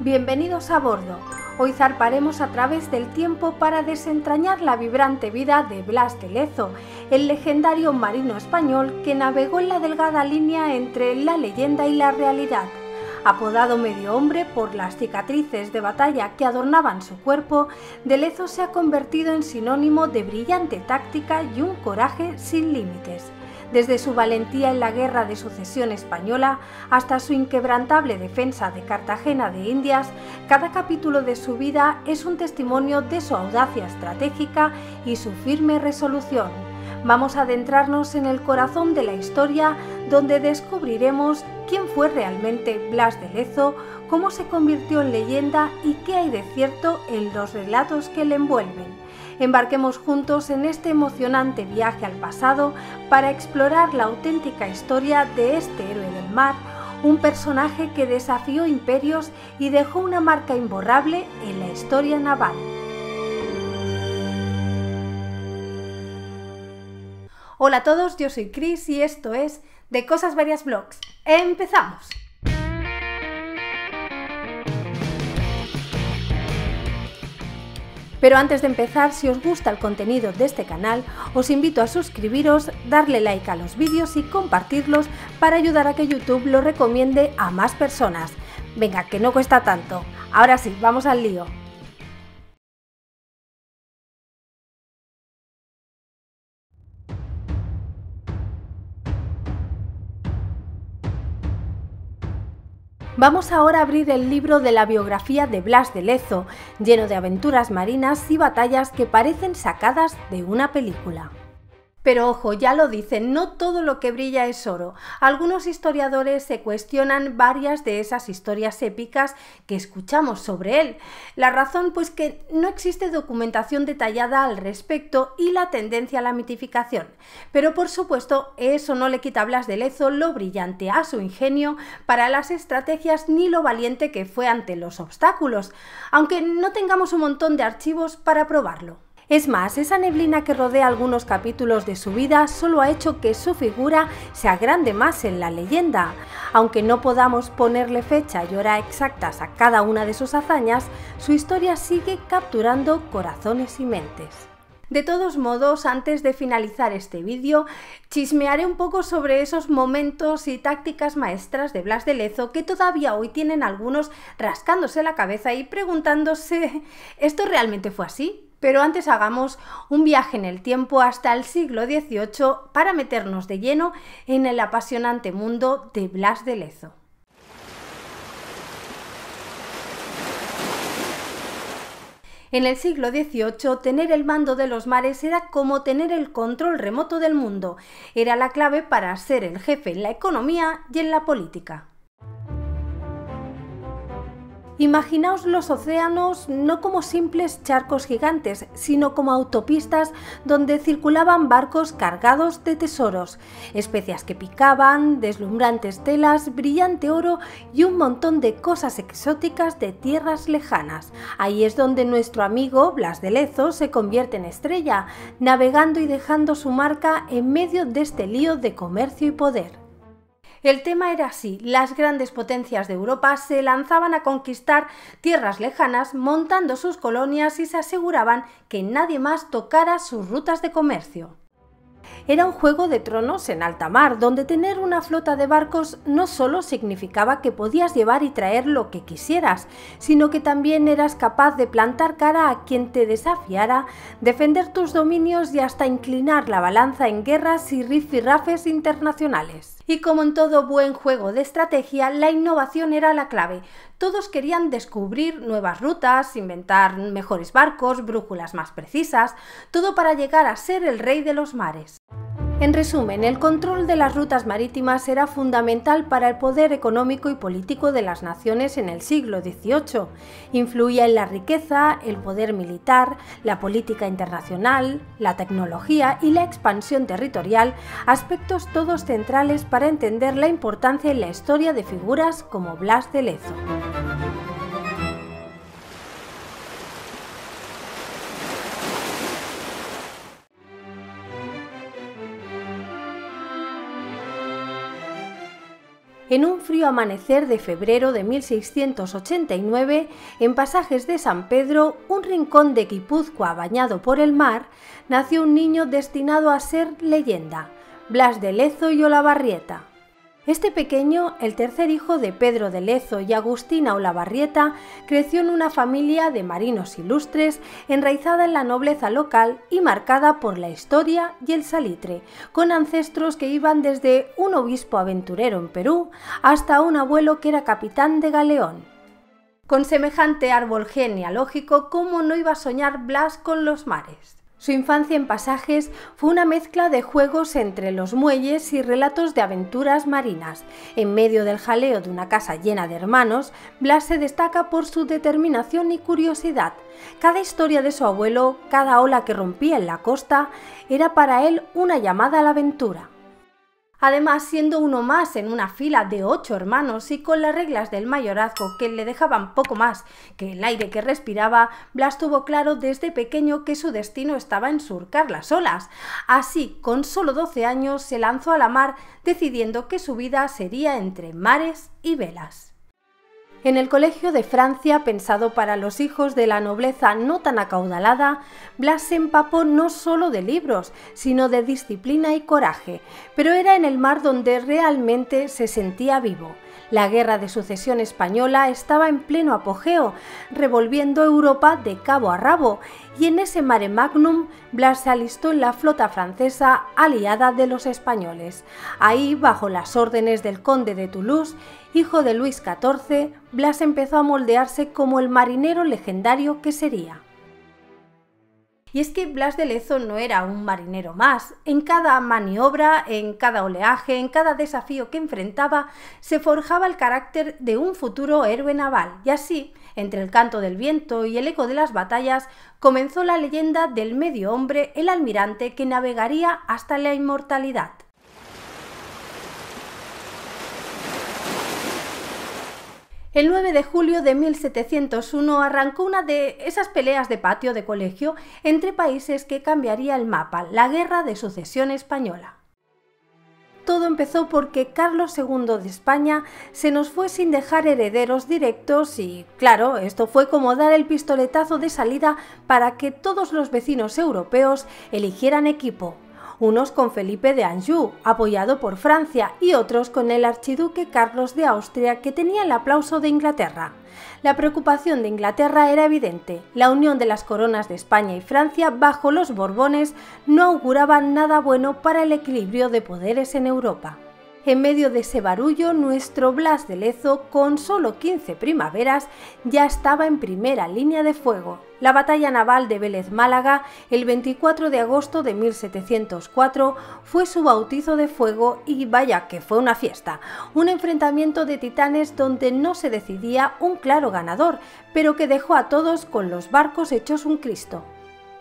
Bienvenidos a bordo. Hoy zarparemos a través del tiempo para desentrañar la vibrante vida de Blas de Lezo, el legendario marino español que navegó en la delgada línea entre la leyenda y la realidad. Apodado medio hombre por las cicatrices de batalla que adornaban su cuerpo, de Lezo se ha convertido en sinónimo de brillante táctica y un coraje sin límites. Desde su valentía en la Guerra de Sucesión Española hasta su inquebrantable defensa de Cartagena de Indias, cada capítulo de su vida es un testimonio de su audacia estratégica y su firme resolución. Vamos a adentrarnos en el corazón de la historia, donde descubriremos quién fue realmente Blas de Lezo, cómo se convirtió en leyenda y qué hay de cierto en los relatos que le envuelven. Embarquemos juntos en este emocionante viaje al pasado para explorar la auténtica historia de este héroe del mar, un personaje que desafió imperios y dejó una marca imborrable en la historia naval. Hola a todos, yo soy Cris y esto es De Cosas Varias Vlogs. ¡Empezamos! Pero antes de empezar, si os gusta el contenido de este canal, os invito a suscribiros, darle like a los vídeos y compartirlos para ayudar a que YouTube lo recomiende a más personas. Venga, que no cuesta tanto. Ahora sí, vamos al lío. Vamos ahora a abrir el libro de la biografía de Blas de Lezo, lleno de aventuras marinas y batallas que parecen sacadas de una película. Pero ojo, ya lo dicen, no todo lo que brilla es oro. Algunos historiadores se cuestionan varias de esas historias épicas que escuchamos sobre él. La razón, pues que no existe documentación detallada al respecto y la tendencia a la mitificación. Pero por supuesto, eso no le quita a Blas de Lezo lo brillante a su ingenio para las estrategias ni lo valiente que fue ante los obstáculos, aunque no tengamos un montón de archivos para probarlo. Es más, esa neblina que rodea algunos capítulos de su vida solo ha hecho que su figura se agrande más en la leyenda. Aunque no podamos ponerle fecha y hora exactas a cada una de sus hazañas, su historia sigue capturando corazones y mentes. De todos modos, antes de finalizar este vídeo, chismearé un poco sobre esos momentos y tácticas maestras de Blas de Lezo que todavía hoy tienen algunos rascándose la cabeza y preguntándose ¿esto realmente fue así? Pero antes hagamos un viaje en el tiempo hasta el siglo XVIII para meternos de lleno en el apasionante mundo de Blas de Lezo. En el siglo XVIII, tener el mando de los mares era como tener el control remoto del mundo. Era la clave para ser el jefe en la economía y en la política. Imaginaos los océanos no como simples charcos gigantes, sino como autopistas donde circulaban barcos cargados de tesoros, especias que picaban, deslumbrantes telas, brillante oro y un montón de cosas exóticas de tierras lejanas. Ahí es donde nuestro amigo Blas de Lezo se convierte en estrella, navegando y dejando su marca en medio de este lío de comercio y poder. El tema era así: las grandes potencias de Europa se lanzaban a conquistar tierras lejanas montando sus colonias y se aseguraban que nadie más tocara sus rutas de comercio. Era un juego de tronos en alta mar, donde tener una flota de barcos no solo significaba que podías llevar y traer lo que quisieras, sino que también eras capaz de plantar cara a quien te desafiara, defender tus dominios y hasta inclinar la balanza en guerras y rifirrafes internacionales. Y como en todo buen juego de estrategia, la innovación era la clave. Todos querían descubrir nuevas rutas, inventar mejores barcos, brújulas más precisas, todo para llegar a ser el rey de los mares. En resumen, el control de las rutas marítimas era fundamental para el poder económico y político de las naciones en el siglo XVIII. Influía en la riqueza, el poder militar, la política internacional, la tecnología y la expansión territorial, aspectos todos centrales para entender la importancia en la historia de figuras como Blas de Lezo. En un frío amanecer de febrero de 1689, en Pasajes de San Pedro, un rincón de Guipúzcoa bañado por el mar, nació un niño destinado a ser leyenda, Blas de Lezo y Olavarrieta. Este pequeño, el tercer hijo de Pedro de Lezo y Agustina Olavarrieta, creció en una familia de marinos ilustres, enraizada en la nobleza local y marcada por la historia y el salitre, con ancestros que iban desde un obispo aventurero en Perú hasta un abuelo que era capitán de galeón. Con semejante árbol genealógico, ¿cómo no iba a soñar Blas con los mares? Su infancia en Pasajes fue una mezcla de juegos entre los muelles y relatos de aventuras marinas. En medio del jaleo de una casa llena de hermanos, Blas se destaca por su determinación y curiosidad. Cada historia de su abuelo, cada ola que rompía en la costa, era para él una llamada a la aventura. Además, siendo uno más en una fila de 8 hermanos y con las reglas del mayorazgo que le dejaban poco más que el aire que respiraba, Blas tuvo claro desde pequeño que su destino estaba en surcar las olas. Así, con solo 12 años, se lanzó a la mar, decidiendo que su vida sería entre mares y velas. En el colegio de Francia, pensado para los hijos de la nobleza no tan acaudalada, Blas se empapó no solo de libros, sino de disciplina y coraje, pero era en el mar donde realmente se sentía vivo. La Guerra de Sucesión Española estaba en pleno apogeo, revolviendo Europa de cabo a rabo, y en ese mare magnum Blas se alistó en la flota francesa aliada de los españoles. Ahí, bajo las órdenes del conde de Toulouse, hijo de Luis XIV, Blas empezó a moldearse como el marinero legendario que sería. Y es que Blas de Lezo no era un marinero más. En cada maniobra, en cada oleaje, en cada desafío que enfrentaba, se forjaba el carácter de un futuro héroe naval. Y así, entre el canto del viento y el eco de las batallas, comenzó la leyenda del medio hombre, el almirante que navegaría hasta la inmortalidad. El 9 de julio de 1701 arrancó una de esas peleas de patio de colegio entre países que cambiaría el mapa, la Guerra de Sucesión Española. Todo empezó porque Carlos II de España se nos fue sin dejar herederos directos y, claro, esto fue como dar el pistoletazo de salida para que todos los vecinos europeos eligieran equipo. Unos con Felipe de Anjou, apoyado por Francia, y otros con el archiduque Carlos de Austria, que tenía el aplauso de Inglaterra. La preocupación de Inglaterra era evidente. La unión de las coronas de España y Francia bajo los Borbones no auguraba nada bueno para el equilibrio de poderes en Europa. En medio de ese barullo, nuestro Blas de Lezo, con solo 15 primaveras, ya estaba en primera línea de fuego. La batalla naval de Vélez Málaga, el 24 de agosto de 1704, fue su bautizo de fuego y vaya que fue una fiesta. Un enfrentamiento de titanes donde no se decidía un claro ganador, pero que dejó a todos con los barcos hechos un Cristo.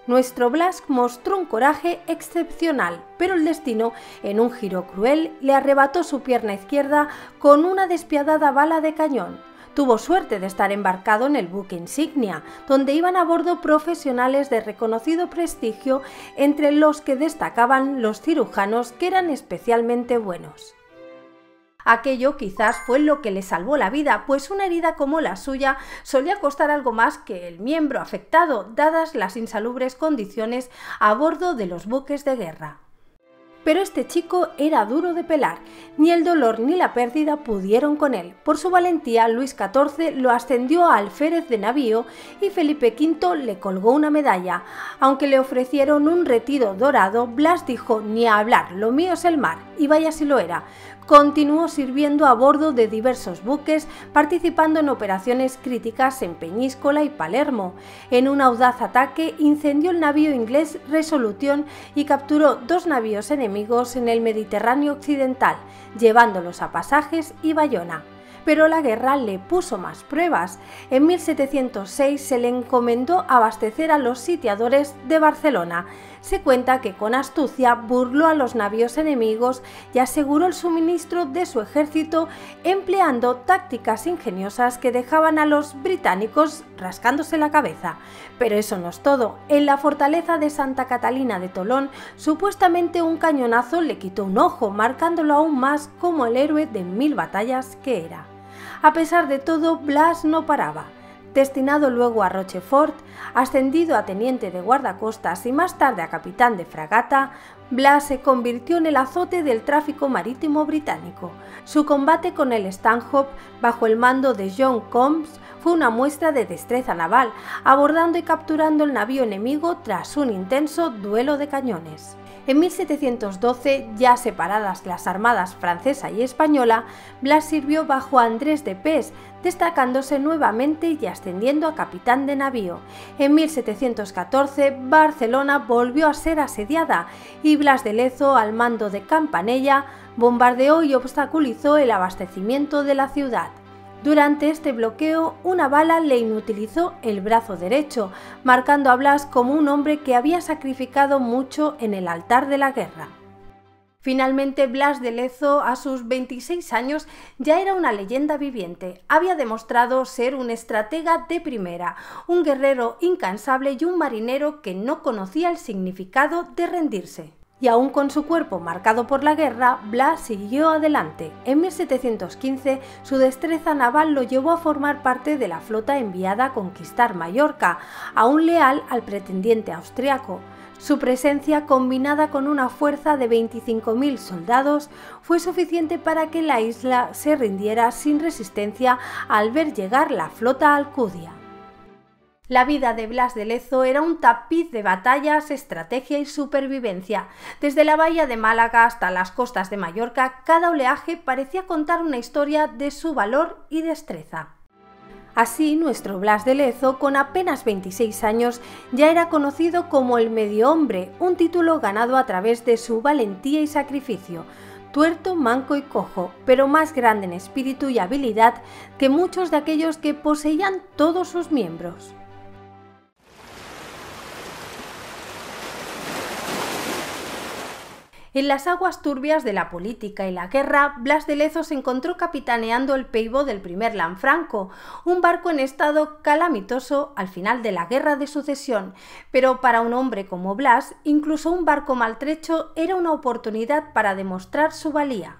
Nuestro Blas mostró un coraje excepcional, pero el destino, en un giro cruel, le arrebató su pierna izquierda con una despiadada bala de cañón. Tuvo suerte de estar embarcado en el buque insignia, donde iban a bordo profesionales de reconocido prestigio, entre los que destacaban los cirujanos, que eran especialmente buenos. Aquello quizás fue lo que le salvó la vida, pues una herida como la suya solía costar algo más que el miembro afectado, dadas las insalubres condiciones a bordo de los buques de guerra. Pero este chico era duro de pelar, ni el dolor ni la pérdida pudieron con él. Por su valentía, Luis XIV lo ascendió a alférez de navío y Felipe V le colgó una medalla. Aunque le ofrecieron un retiro dorado, Blas dijo: ni a hablar, lo mío es el mar, y vaya si lo era. Continuó sirviendo a bordo de diversos buques, participando en operaciones críticas en Peñíscola y Palermo. En un audaz ataque incendió el navío inglés Resolution y capturó 2 navíos enemigos en el Mediterráneo occidental, llevándolos a Pasajes y Bayona. pero la guerra le puso más pruebas. En 1706 se le encomendó abastecer a los sitiadores de Barcelona. Se cuenta que con astucia burló a los navíos enemigos y aseguró el suministro de su ejército empleando tácticas ingeniosas que dejaban a los británicos rascándose la cabeza. Pero eso no es todo. En la fortaleza de Santa Catalina de Tolón, supuestamente un cañonazo le quitó un ojo, marcándolo aún más como el héroe de 1000 batallas que era. A pesar de todo, Blas no paraba. Destinado luego a Rochefort, ascendido a teniente de guardacostas y más tarde a capitán de fragata, Blas se convirtió en el azote del tráfico marítimo británico. Su combate con el Stanhope, bajo el mando de John Combs, fue una muestra de destreza naval, abordando y capturando el navío enemigo tras un intenso duelo de cañones. En 1712, ya separadas las armadas francesa y española, Blas sirvió bajo Andrés de Pes, destacándose nuevamente y ascendiendo a capitán de navío. En 1714, Barcelona volvió a ser asediada y Blas de Lezo, al mando de Campanella, bombardeó y obstaculizó el abastecimiento de la ciudad. Durante este bloqueo, una bala le inutilizó el brazo derecho, marcando a Blas como un hombre que había sacrificado mucho en el altar de la guerra. Finalmente, Blas de Lezo, a sus 26 años, ya era una leyenda viviente. Había demostrado ser un estratega de primera, un guerrero incansable y un marinero que no conocía el significado de rendirse. Y aún con su cuerpo marcado por la guerra, Blas siguió adelante. En 1715, su destreza naval lo llevó a formar parte de la flota enviada a conquistar Mallorca, aún leal al pretendiente austriaco. Su presencia, combinada con una fuerza de 25.000 soldados, fue suficiente para que la isla se rindiera sin resistencia al ver llegar la flota alcudia. La vida de Blas de Lezo era un tapiz de batallas, estrategia y supervivencia. Desde la bahía de Málaga hasta las costas de Mallorca, cada oleaje parecía contar una historia de su valor y destreza. Así, nuestro Blas de Lezo, con apenas 26 años, ya era conocido como el Medio Hombre, un título ganado a través de su valentía y sacrificio. Tuerto, manco y cojo, pero más grande en espíritu y habilidad que muchos de aquellos que poseían todos sus miembros. En las aguas turbias de la política y la guerra, Blas de Lezo se encontró capitaneando el Peibo del primer Lanfranco, un barco en estado calamitoso al final de la Guerra de Sucesión, pero para un hombre como Blas, incluso un barco maltrecho era una oportunidad para demostrar su valía.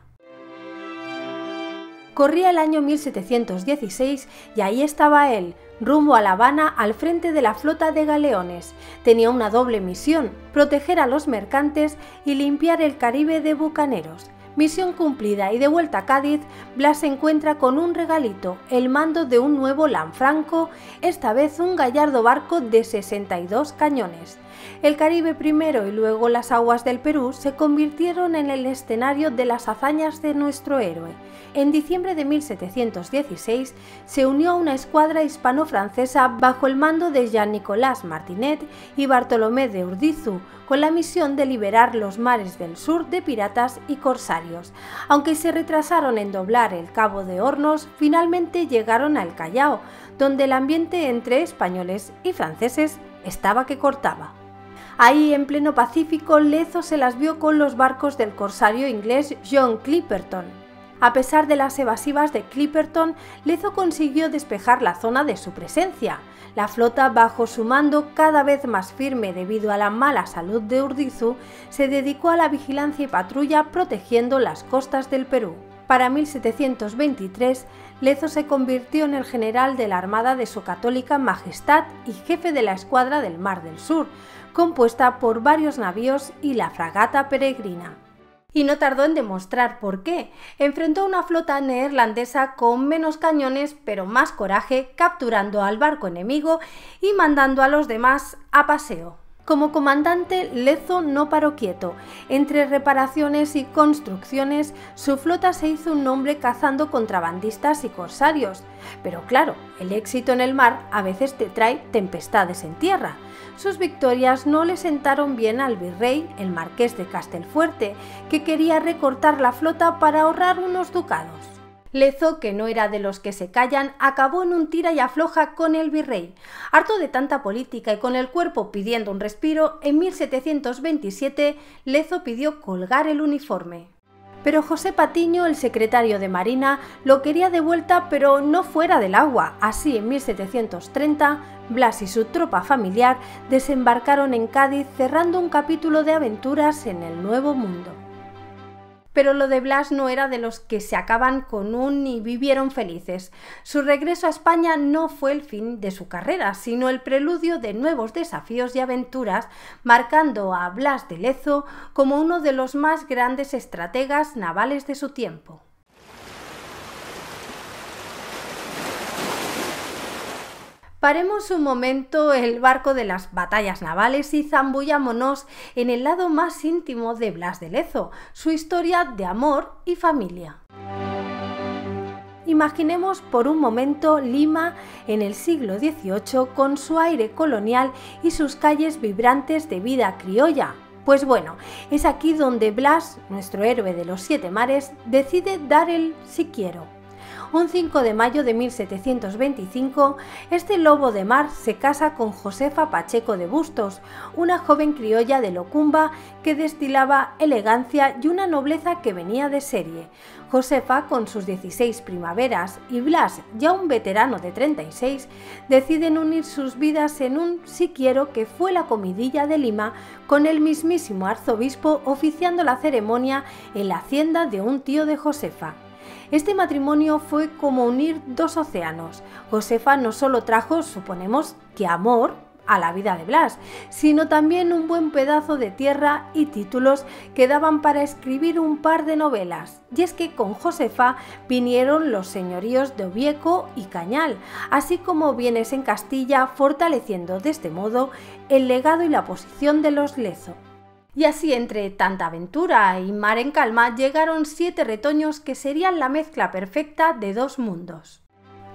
Corría el año 1716 y ahí estaba él, rumbo a La Habana al frente de la flota de galeones. Tenía una doble misión: proteger a los mercantes y limpiar el Caribe de bucaneros. Misión cumplida y de vuelta a Cádiz, Blas se encuentra con un regalito, el mando de un nuevo Lanfranco, esta vez un gallardo barco de 62 cañones. El Caribe primero y luego las aguas del Perú se convirtieron en el escenario de las hazañas de nuestro héroe. En diciembre de 1716 se unió a una escuadra hispano-francesa bajo el mando de Jean-Nicolas Martinet y Bartolomé de Urdizu, con la misión de liberar los mares del sur de piratas y corsarios. Aunque se retrasaron en doblar el Cabo de Hornos, finalmente llegaron al Callao, donde el ambiente entre españoles y franceses estaba que cortaba. Ahí, en pleno Pacífico, Lezo se las vio con los barcos del corsario inglés John Clipperton. A pesar de las evasivas de Clipperton, Lezo consiguió despejar la zona de su presencia. La flota, bajo su mando cada vez más firme debido a la mala salud de Urdizu, se dedicó a la vigilancia y patrulla protegiendo las costas del Perú. Para 1723, Lezo se convirtió en el general de la Armada de Su Católica Majestad y jefe de la Escuadra del Mar del Sur, compuesta por varios navíos y la fragata Peregrina. Y no tardó en demostrar por qué. Enfrentó una flota neerlandesa con menos cañones pero más coraje, capturando al barco enemigo y mandando a los demás a paseo. Como comandante, Lezo no paró quieto. Entre reparaciones y construcciones, su flota se hizo un nombre cazando contrabandistas y corsarios. Pero claro, el éxito en el mar a veces te trae tempestades en tierra. Sus victorias no le sentaron bien al virrey, el marqués de Castelfuerte, que quería recortar la flota para ahorrar unos ducados. Lezo, que no era de los que se callan, acabó en un tira y afloja con el virrey. Harto de tanta política y con el cuerpo pidiendo un respiro, en 1727 Lezo pidió colgar el uniforme. Pero José Patiño, el secretario de Marina, lo quería de vuelta, pero no fuera del agua. Así, en 1730, Blas y su tropa familiar desembarcaron en Cádiz, cerrando un capítulo de aventuras en el Nuevo Mundo. Pero lo de Blas no era de los que se acaban con un y vivieron felices. Su regreso a España no fue el fin de su carrera, sino el preludio de nuevos desafíos y aventuras, marcando a Blas de Lezo como uno de los más grandes estrategas navales de su tiempo. Paremos un momento el barco de las batallas navales y zambullámonos en el lado más íntimo de Blas de Lezo, su historia de amor y familia. Imaginemos por un momento Lima en el siglo XVIII con su aire colonial y sus calles vibrantes de vida criolla. Pues bueno, es aquí donde Blas, nuestro héroe de los 7 mares, decide dar el sí quiero. Un 5 de mayo de 1725, este lobo de mar se casa con Josefa Pacheco de Bustos, una joven criolla de Locumba que destilaba elegancia y una nobleza que venía de serie. Josefa, con sus 16 primaveras, y Blas, ya un veterano de 36, deciden unir sus vidas en un sí quiero que fue la comidilla de Lima, con el mismísimo arzobispo oficiando la ceremonia en la hacienda de un tío de Josefa. Este matrimonio fue como unir 2 océanos. Josefa no solo trajo, suponemos, que amor a la vida de Blas, sino también un buen pedazo de tierra y títulos que daban para escribir un par de novelas. Y es que con Josefa vinieron los señoríos de Obieco y Cañal, así como bienes en Castilla, fortaleciendo de este modo el legado y la posición de los Lezo. Y así, entre tanta aventura y mar en calma, llegaron 7 retoños que serían la mezcla perfecta de 2 mundos.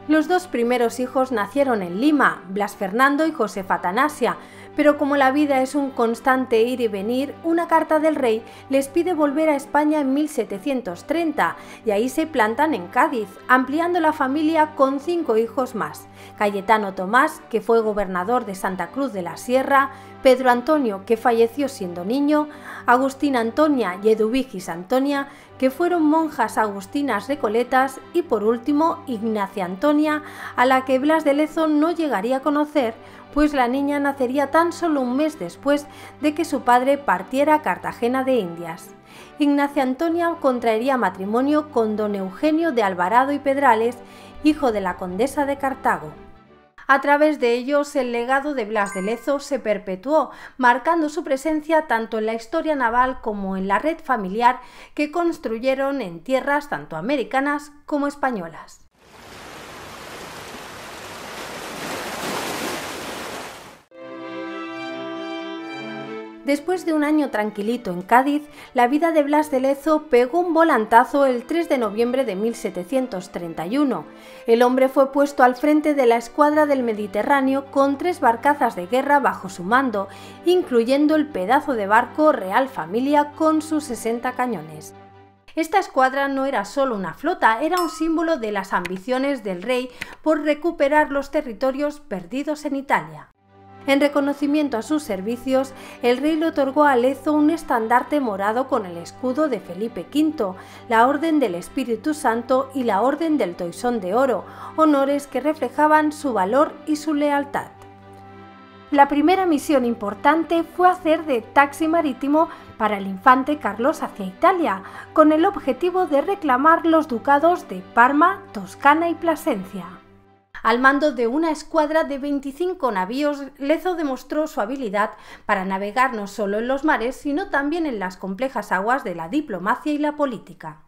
Los 2 primeros hijos nacieron en Lima, Blas Fernando y Josefa Atanasia, pero como la vida es un constante ir y venir, una carta del rey les pide volver a España en 1730 y ahí se plantan en Cádiz, ampliando la familia con 5 hijos más: Cayetano Tomás, que fue gobernador de Santa Cruz de la Sierra; Pedro Antonio, que falleció siendo niño; Agustina Antonia y Eduvigis Antonia, que fueron monjas agustinas recoletas; y por último Ignacia Antonia, a la que Blas de Lezo no llegaría a conocer, pues la niña nacería tan solo un mes después de que su padre partiera a Cartagena de Indias. Ignacia Antonia contraería matrimonio con don Eugenio de Alvarado y Pedrales, hijo de la condesa de Cartago. A través de ellos, el legado de Blas de Lezo se perpetuó, marcando su presencia tanto en la historia naval como en la red familiar que construyeron en tierras tanto americanas como españolas. Después de un año tranquilito en Cádiz, la vida de Blas de Lezo pegó un volantazo el 3 de noviembre de 1731. El hombre fue puesto al frente de la escuadra del Mediterráneo con 3 barcazas de guerra bajo su mando, incluyendo el pedazo de barco Real Familia con sus 60 cañones. Esta escuadra no era solo una flota, era un símbolo de las ambiciones del rey por recuperar los territorios perdidos en Italia. En reconocimiento a sus servicios, el rey le otorgó a Lezo un estandarte morado con el escudo de Felipe V, la Orden del Espíritu Santo y la Orden del Toisón de Oro, honores que reflejaban su valor y su lealtad. La primera misión importante fue hacer de taxi marítimo para el infante Carlos hacia Italia, con el objetivo de reclamar los ducados de Parma, Toscana y Plasencia. Al mando de una escuadra de 25 navíos, Lezo demostró su habilidad para navegar no solo en los mares, sino también en las complejas aguas de la diplomacia y la política.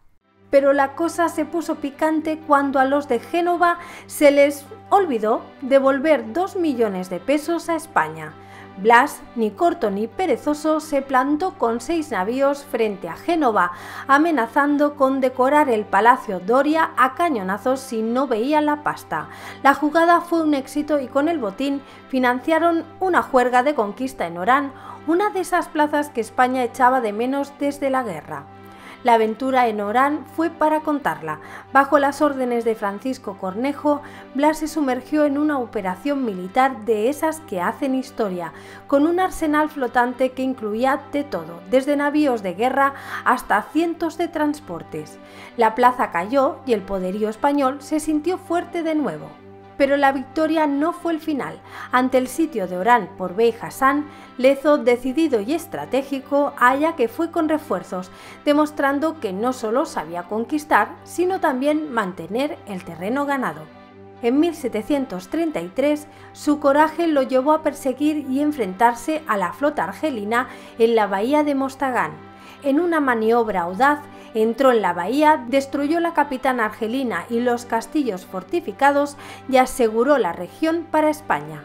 Pero la cosa se puso picante cuando a los de Génova se les olvidó devolver 2 millones de pesos a España. Blas, ni corto ni perezoso, se plantó con 6 navíos frente a Génova, amenazando con decorar el Palacio Doria a cañonazos si no veía la pasta. La jugada fue un éxito y con el botín financiaron una juerga de conquista en Orán, una de esas plazas que España echaba de menos desde la guerra. La aventura en Orán fue para contarla. Bajo las órdenes de Francisco Cornejo, Blas se sumergió en una operación militar de esas que hacen historia, con un arsenal flotante que incluía de todo, desde navíos de guerra hasta cientos de transportes. La plaza cayó y el poderío español se sintió fuerte de nuevo. Pero la victoria no fue el final. Ante el sitio de Orán por Bey Hassan, Lezo, decidido y estratégico, halla que fue con refuerzos, demostrando que no solo sabía conquistar, sino también mantener el terreno ganado. En 1733, su coraje lo llevó a perseguir y enfrentarse a la flota argelina en la bahía de Mostagán. En una maniobra audaz, entró en la bahía, destruyó la capitana argelina y los castillos fortificados y aseguró la región para España.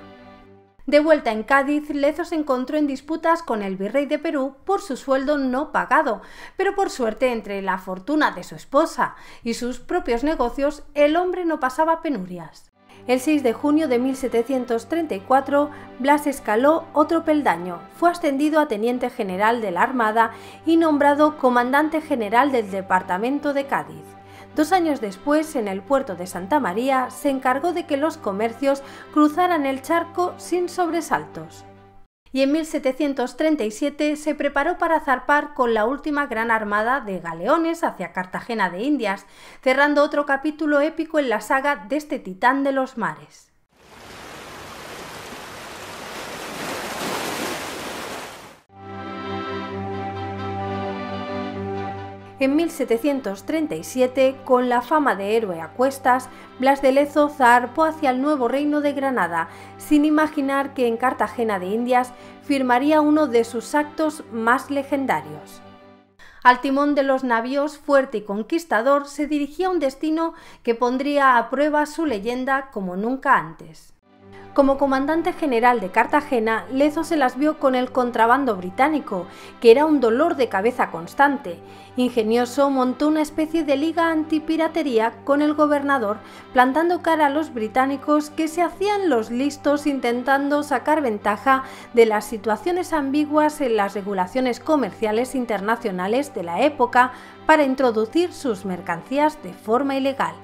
De vuelta en Cádiz, Lezo se encontró en disputas con el virrey de Perú por su sueldo no pagado, pero por suerte, entre la fortuna de su esposa y sus propios negocios, el hombre no pasaba penurias. El 6 de junio de 1734, Blas escaló otro peldaño, fue ascendido a teniente general de la Armada y nombrado comandante general del departamento de Cádiz. 2 años después, en el puerto de Santa María, se encargó de que los comercios cruzaran el charco sin sobresaltos. Y en 1737 se preparó para zarpar con la última gran armada de galeones hacia Cartagena de Indias, cerrando otro capítulo épico en la saga de este titán de los mares. En 1737, con la fama de héroe a cuestas, Blas de Lezo zarpó hacia el nuevo reino de Granada, sin imaginar que en Cartagena de Indias firmaría uno de sus actos más legendarios. Al timón de los navíos, fuerte y conquistador, se dirigía a un destino que pondría a prueba su leyenda como nunca antes. Como comandante general de Cartagena, Lezo se las vio con el contrabando británico, que era un dolor de cabeza constante. Ingenioso, montó una especie de liga antipiratería con el gobernador, plantando cara a los británicos que se hacían los listos intentando sacar ventaja de las situaciones ambiguas en las regulaciones comerciales internacionales de la época para introducir sus mercancías de forma ilegal.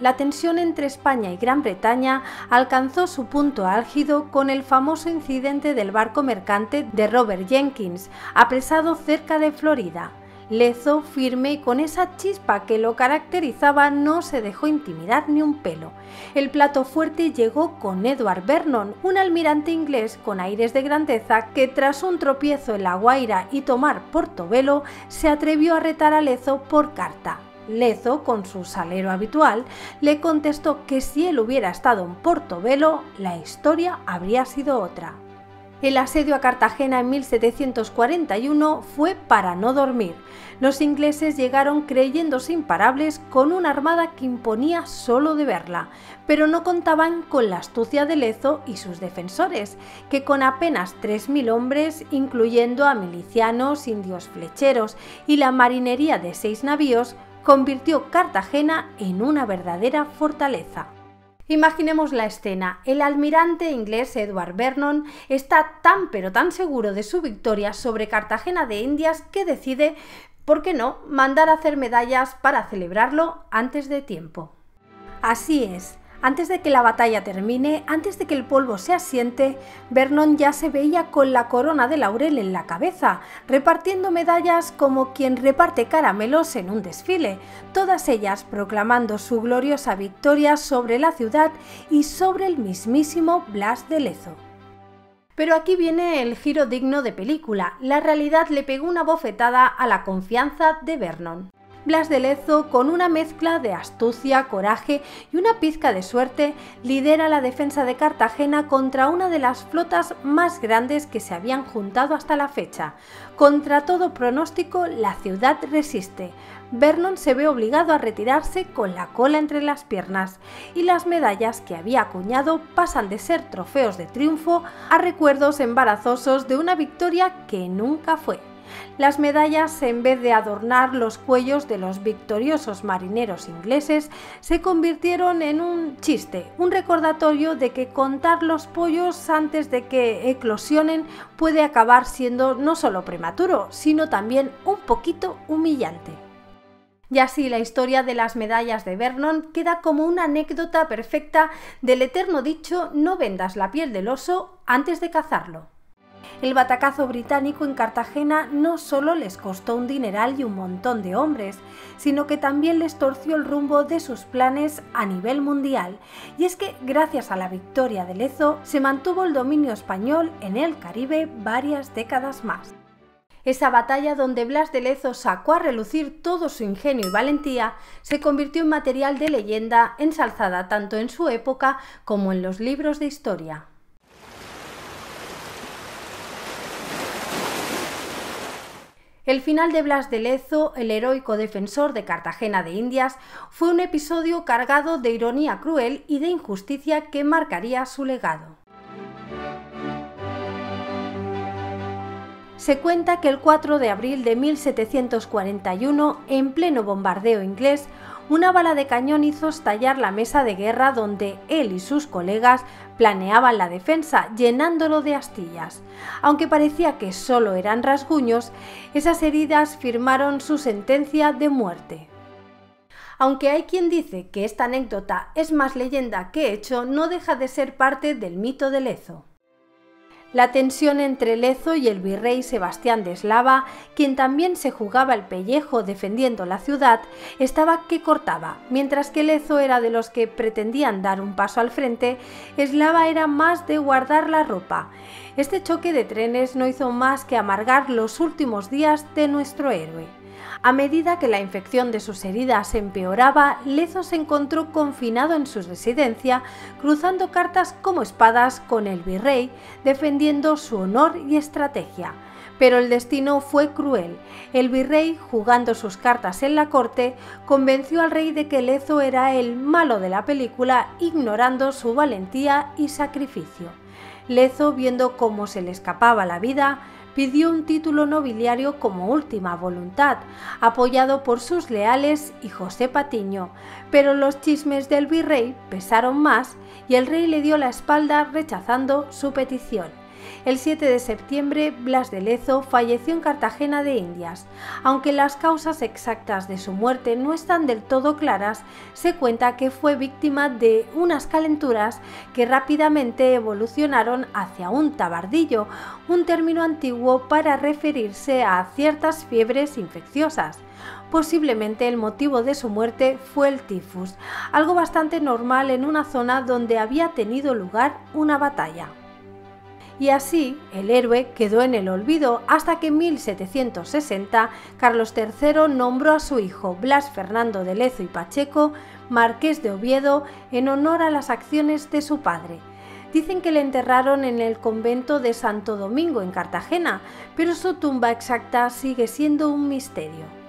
La tensión entre España y Gran Bretaña alcanzó su punto álgido con el famoso incidente del barco mercante de Robert Jenkins, apresado cerca de Florida. Lezo, firme y con esa chispa que lo caracterizaba, no se dejó intimidar ni un pelo. El plato fuerte llegó con Edward Vernon, un almirante inglés con aires de grandeza que, tras un tropiezo en La Guaira y tomar Portobelo, se atrevió a retar a Lezo por carta. Lezo, con su salero habitual, le contestó que si él hubiera estado en Portobelo, la historia habría sido otra. El asedio a Cartagena en 1741 fue para no dormir. Los ingleses llegaron creyéndose imparables con una armada que imponía solo de verla, pero no contaban con la astucia de Lezo y sus defensores, que con apenas 3000 hombres, incluyendo a milicianos, indios flecheros y la marinería de 6 navíos, convirtió Cartagena en una verdadera fortaleza. Imaginemos la escena. El almirante inglés Edward Vernon está tan pero tan seguro de su victoria sobre Cartagena de Indias que decide, ¿por qué no?, mandar a hacer medallas para celebrarlo antes de tiempo. Así es. Antes de que la batalla termine, antes de que el polvo se asiente, Vernon ya se veía con la corona de laurel en la cabeza, repartiendo medallas como quien reparte caramelos en un desfile, todas ellas proclamando su gloriosa victoria sobre la ciudad y sobre el mismísimo Blas de Lezo. Pero aquí viene el giro digno de película. La realidad le pegó una bofetada a la confianza de Vernon. Blas de Lezo, con una mezcla de astucia, coraje y una pizca de suerte, lidera la defensa de Cartagena contra una de las flotas más grandes que se habían juntado hasta la fecha. Contra todo pronóstico, la ciudad resiste. Vernon se ve obligado a retirarse con la cola entre las piernas y las medallas que había acuñado pasan de ser trofeos de triunfo a recuerdos embarazosos de una victoria que nunca fue. Las medallas, en vez de adornar los cuellos de los victoriosos marineros ingleses, se convirtieron en un chiste, un recordatorio de que contar los pollos antes de que eclosionen puede acabar siendo no solo prematuro, sino también un poquito humillante. Y así la historia de las medallas de Vernon queda como una anécdota perfecta del eterno dicho: no vendas la piel del oso antes de cazarlo. El batacazo británico en Cartagena no solo les costó un dineral y un montón de hombres, sino que también les torció el rumbo de sus planes a nivel mundial. Y es que gracias a la victoria de Lezo se mantuvo el dominio español en el Caribe varias décadas más. Esa batalla donde Blas de Lezo sacó a relucir todo su ingenio y valentía se convirtió en material de leyenda ensalzada tanto en su época como en los libros de historia. El final de Blas de Lezo, el heroico defensor de Cartagena de Indias, fue un episodio cargado de ironía cruel y de injusticia que marcaría su legado. Se cuenta que el 4 de abril de 1741, en pleno bombardeo inglés, una bala de cañón hizo estallar la mesa de guerra donde él y sus colegas planeaban la defensa, llenándolo de astillas. Aunque parecía que solo eran rasguños, esas heridas firmaron su sentencia de muerte. Aunque hay quien dice que esta anécdota es más leyenda que hecho, no deja de ser parte del mito de Lezo. La tensión entre Lezo y el virrey Sebastián de Eslava, quien también se jugaba el pellejo defendiendo la ciudad, estaba que cortaba. Mientras que Lezo era de los que pretendían dar un paso al frente, Eslava era más de guardar la ropa. Este choque de trenes no hizo más que amargar los últimos días de nuestro héroe. A medida que la infección de sus heridas empeoraba, Lezo se encontró confinado en su residencia, cruzando cartas como espadas con el virrey, defendiendo su honor y estrategia. Pero el destino fue cruel. El virrey, jugando sus cartas en la corte, convenció al rey de que Lezo era el malo de la película, ignorando su valentía y sacrificio. Lezo, viendo cómo se le escapaba la vida, pidió un título nobiliario como última voluntad, apoyado por sus leales y José Patiño, pero los chismes del virrey pesaron más y el rey le dio la espalda rechazando su petición. El 7 de septiembre, Blas de Lezo falleció en Cartagena de Indias. Aunque las causas exactas de su muerte no están del todo claras, se cuenta que fue víctima de unas calenturas que rápidamente evolucionaron hacia un tabardillo, un término antiguo para referirse a ciertas fiebres infecciosas. Posiblemente el motivo de su muerte fue el tifus, algo bastante normal en una zona donde había tenido lugar una batalla. Y así el héroe quedó en el olvido hasta que en 1760 Carlos III nombró a su hijo Blas Fernando de Lezo y Pacheco marqués de Oviedo en honor a las acciones de su padre. Dicen que le enterraron en el convento de Santo Domingo en Cartagena, pero su tumba exacta sigue siendo un misterio.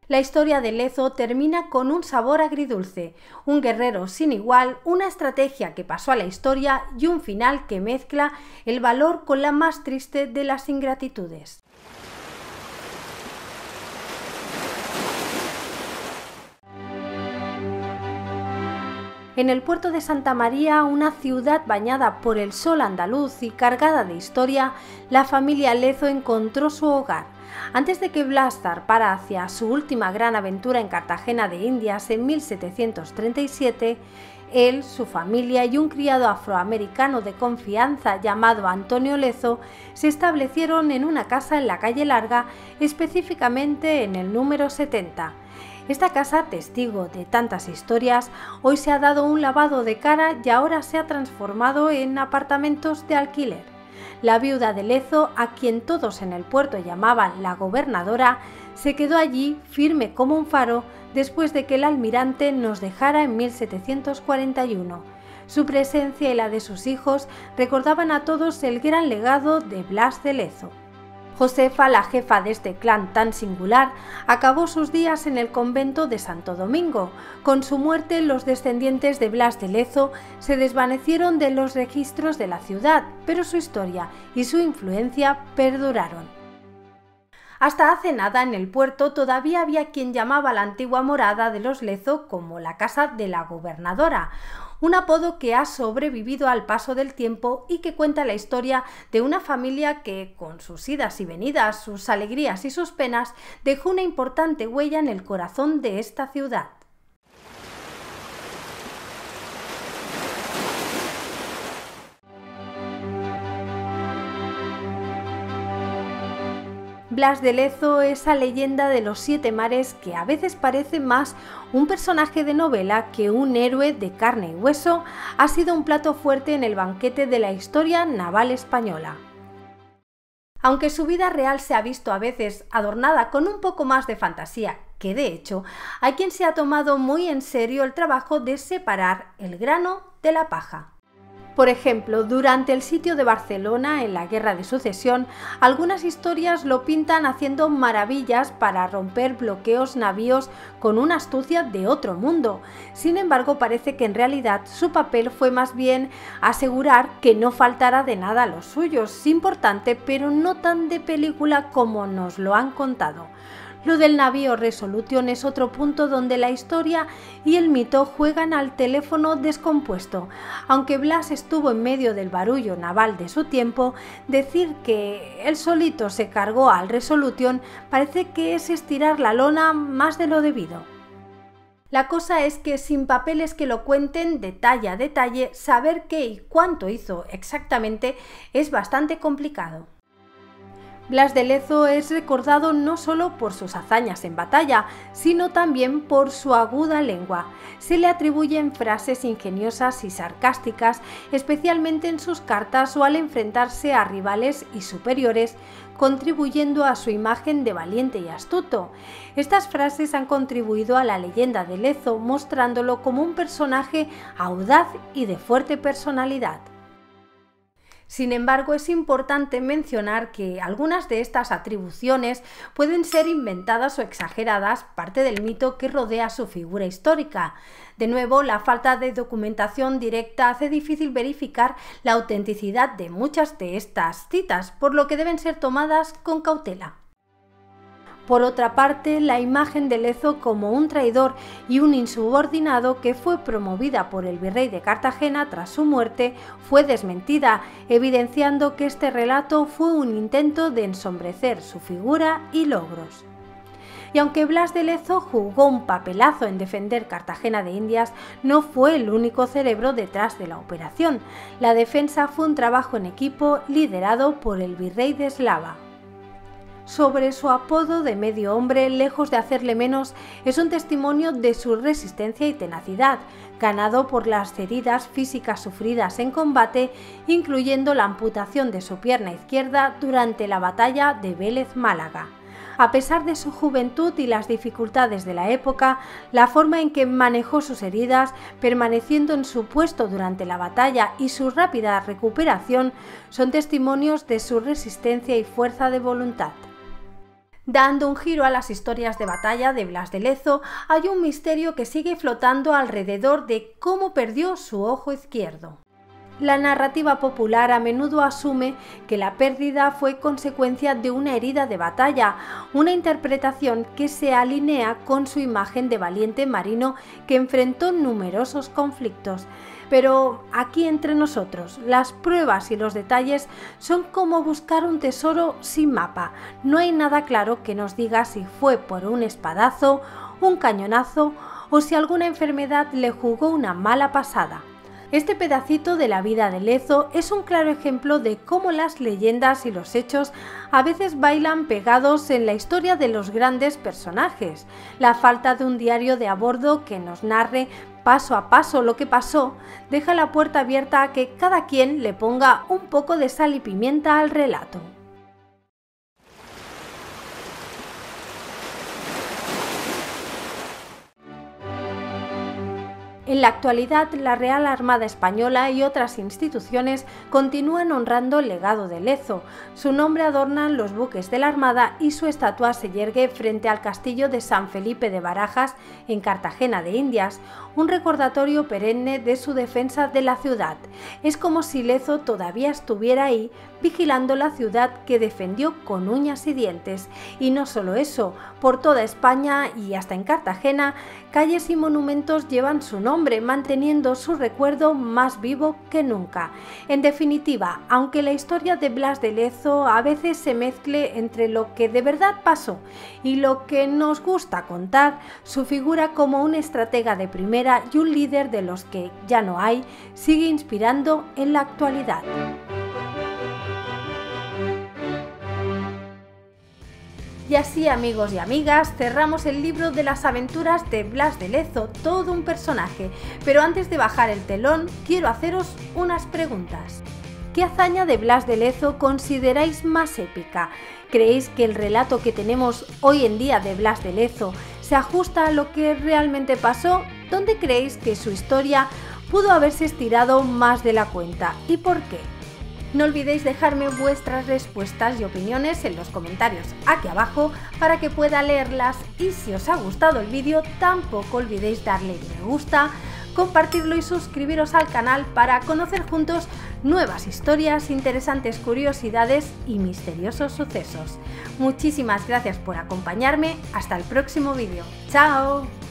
La historia de Lezo termina con un sabor agridulce, un guerrero sin igual, una estrategia que pasó a la historia y un final que mezcla el valor con la más triste de las ingratitudes. En el puerto de Santa María, una ciudad bañada por el sol andaluz y cargada de historia, la familia Lezo encontró su hogar. Antes de que Blas zarpara hacia su última gran aventura en Cartagena de Indias en 1737, él, su familia y un criado afroamericano de confianza llamado Antonio Lezo se establecieron en una casa en la calle Larga, específicamente en el número 70. Esta casa, testigo de tantas historias, hoy se ha dado un lavado de cara y ahora se ha transformado en apartamentos de alquiler. La viuda de Lezo, a quien todos en el puerto llamaban la gobernadora, se quedó allí firme como un faro después de que el almirante nos dejara en 1741. Su presencia y la de sus hijos recordaban a todos el gran legado de Blas de Lezo. Josefa, la jefa de este clan tan singular, acabó sus días en el convento de Santo Domingo. Con su muerte, los descendientes de Blas de Lezo se desvanecieron de los registros de la ciudad, pero su historia y su influencia perduraron. Hasta hace nada en el puerto todavía había quien llamaba la antigua morada de los Lezo como la casa de la gobernadora, un apodo que ha sobrevivido al paso del tiempo y que cuenta la historia de una familia que, con sus idas y venidas, sus alegrías y sus penas, dejó una importante huella en el corazón de esta ciudad. Blas de Lezo, esa leyenda de los 7 mares que a veces parece más un personaje de novela que un héroe de carne y hueso, ha sido un plato fuerte en el banquete de la historia naval española. Aunque su vida real se ha visto a veces adornada con un poco más de fantasía, que de hecho hay quien se ha tomado muy en serio el trabajo de separar el grano de la paja. Por ejemplo, durante el sitio de Barcelona en la Guerra de Sucesión, algunas historias lo pintan haciendo maravillas para romper bloqueos navíos con una astucia de otro mundo. Sin embargo, parece que en realidad su papel fue más bien asegurar que no faltara de nada a los suyos, importante pero no tan de película como nos lo han contado. Lo del navío Resolution es otro punto donde la historia y el mito juegan al teléfono descompuesto. Aunque Blas estuvo en medio del barullo naval de su tiempo, decir que él solito se cargó al Resolution parece que es estirar la lona más de lo debido. La cosa es que sin papeles que lo cuenten detalle a detalle, saber qué y cuánto hizo exactamente es bastante complicado. Blas de Lezo es recordado no solo por sus hazañas en batalla, sino también por su aguda lengua. Se le atribuyen frases ingeniosas y sarcásticas, especialmente en sus cartas o al enfrentarse a rivales y superiores, contribuyendo a su imagen de valiente y astuto. Estas frases han contribuido a la leyenda de Lezo, mostrándolo como un personaje audaz y de fuerte personalidad. Sin embargo, es importante mencionar que algunas de estas atribuciones pueden ser inventadas o exageradas, parte del mito que rodea su figura histórica. De nuevo, la falta de documentación directa hace difícil verificar la autenticidad de muchas de estas citas, por lo que deben ser tomadas con cautela. Por otra parte, la imagen de Lezo como un traidor y un insubordinado que fue promovida por el virrey de Cartagena tras su muerte fue desmentida, evidenciando que este relato fue un intento de ensombrecer su figura y logros. Y aunque Blas de Lezo jugó un papelazo en defender Cartagena de Indias, no fue el único cerebro detrás de la operación. La defensa fue un trabajo en equipo liderado por el virrey de Eslava. Sobre su apodo de medio hombre, lejos de hacerle menos, es un testimonio de su resistencia y tenacidad, ganado por las heridas físicas sufridas en combate, incluyendo la amputación de su pierna izquierda durante la batalla de Vélez Málaga. A pesar de su juventud y las dificultades de la época, la forma en que manejó sus heridas, permaneciendo en su puesto durante la batalla y su rápida recuperación, son testimonios de su resistencia y fuerza de voluntad. Dando un giro a las historias de batalla de Blas de Lezo, hay un misterio que sigue flotando alrededor de cómo perdió su ojo izquierdo. La narrativa popular a menudo asume que la pérdida fue consecuencia de una herida de batalla, una interpretación que se alinea con su imagen de valiente marino que enfrentó numerosos conflictos. Pero aquí entre nosotros, las pruebas y los detalles son como buscar un tesoro sin mapa. No hay nada claro que nos diga si fue por un espadazo, un cañonazo o si alguna enfermedad le jugó una mala pasada. Este pedacito de la vida de Lezo es un claro ejemplo de cómo las leyendas y los hechos a veces bailan pegados en la historia de los grandes personajes. La falta de un diario de a bordo que nos narre paso a paso lo que pasó deja la puerta abierta a que cada quien le ponga un poco de sal y pimienta al relato. En la actualidad, la Real Armada Española y otras instituciones continúan honrando el legado de Lezo. Su nombre adornan los buques de la Armada y su estatua se yergue frente al castillo de San Felipe de Barajas en Cartagena de Indias, un recordatorio perenne de su defensa de la ciudad. Es como si Lezo todavía estuviera ahí, vigilando la ciudad que defendió con uñas y dientes. Y no solo eso, por toda España y hasta en Cartagena, calles y monumentos llevan su nombre, hombre, manteniendo su recuerdo más vivo que nunca. En definitiva, aunque la historia de Blas de Lezo a veces se mezcle entre lo que de verdad pasó y lo que nos gusta contar, su figura como un estratega de primera y un líder de los que ya no hay, sigue inspirando en la actualidad. Y así, amigos y amigas, cerramos el libro de las aventuras de Blas de Lezo, todo un personaje. Pero antes de bajar el telón, quiero haceros unas preguntas. ¿Qué hazaña de Blas de Lezo consideráis más épica? ¿Creéis que el relato que tenemos hoy en día de Blas de Lezo se ajusta a lo que realmente pasó? ¿Dónde creéis que su historia pudo haberse estirado más de la cuenta? ¿Y por qué? No olvidéis dejarme vuestras respuestas y opiniones en los comentarios aquí abajo para que pueda leerlas, y si os ha gustado el vídeo tampoco olvidéis darle me gusta, compartirlo y suscribiros al canal para conocer juntos nuevas historias, interesantes curiosidades y misteriosos sucesos. Muchísimas gracias por acompañarme, hasta el próximo vídeo. ¡Chao!